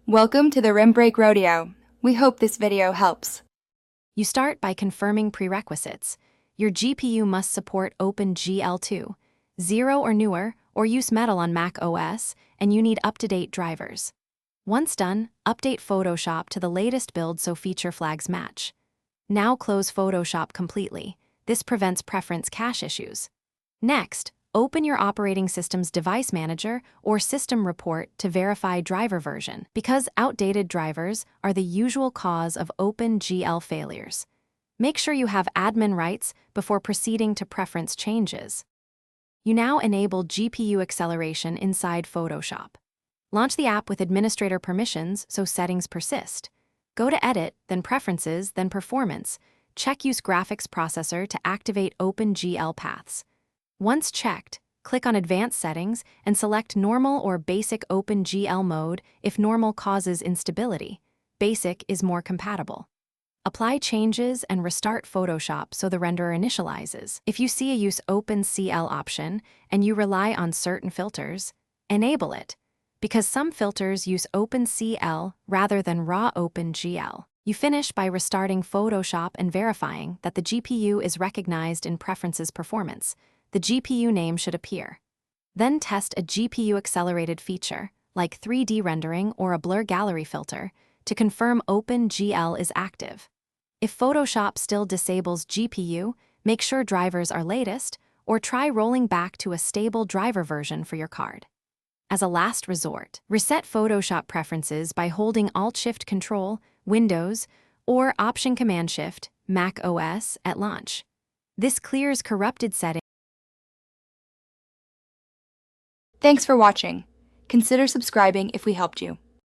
Welcome to the Rim Break Rodeo. We hope this video helps. You start by confirming prerequisites. Your GPU must support OpenGL2, 0 or newer, or use Metal on Mac OS, and you need up-to-date drivers. Once done, update Photoshop to the latest build so feature flags match. Now close Photoshop completely. This prevents preference cache issues. Next, open your operating system's device manager or system report to verify driver version, because outdated drivers are the usual cause of OpenGL failures. Make sure you have admin rights before proceeding to preference changes. You now enable GPU acceleration inside Photoshop. Launch the app with administrator permissions so settings persist. Go to Edit, then Preferences, then Performance. Check Use Graphics Processor to activate OpenGL paths. Once checked, click on Advanced Settings and select Normal or Basic OpenGL mode if Normal causes instability. Basic is more compatible. Apply changes and restart Photoshop so the renderer initializes. If you see a Use OpenCL option and you rely on certain filters, enable it, because some filters use OpenCL rather than raw OpenGL. You finish by restarting Photoshop and verifying that the GPU is recognized in Preferences Performance. The GPU name should appear. Then test a GPU-accelerated feature, like 3D rendering or a blur gallery filter, to confirm OpenGL is active. If Photoshop still disables GPU, make sure drivers are latest, or try rolling back to a stable driver version for your card. As a last resort, reset Photoshop preferences by holding Alt-Shift-Control, Windows, or Option-Command-Shift, Mac OS, at launch. This clears corrupted settings. Thanks for watching. Consider subscribing if we helped you.